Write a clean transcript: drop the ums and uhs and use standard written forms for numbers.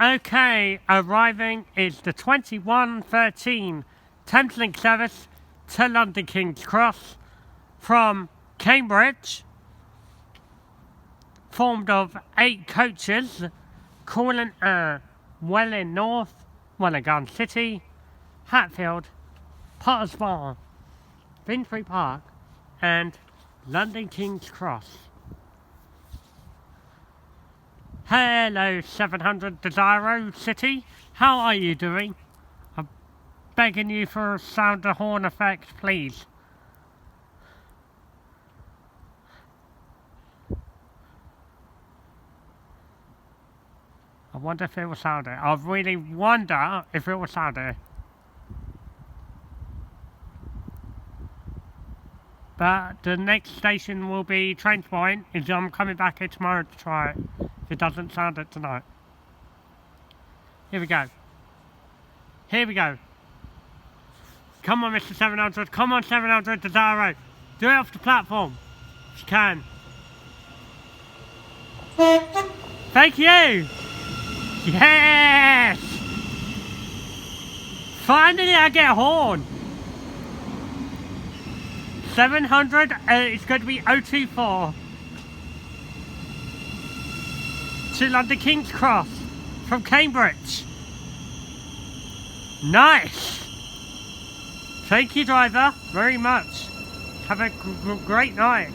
Okay, arriving is the 2113 Thameslink service to London King's Cross from Cambridge, formed of 8 coaches calling at Welling North, Wellingham City, Hatfield, Potter's Bar, Finsbury Park and London King's Cross. Hello 700 Desiro City, how are you doing? I'm begging you for a sound the horn effect, please. I wonder if it will sound it. I really wonder if it will sound it. But the next station will be Trains Point, and I'm coming back here tomorrow to try it. If it doesn't sound it tonight. Here we go. Here we go. Come on, Mr. 700. Come on, 700 Desiro. Do it off the platform. If you can. Thank you. Yes. Finally, I get a horn. 700. It's going to be 024. To London King's Cross from Cambridge. Nice! Thank you, driver, very much. Have a great night.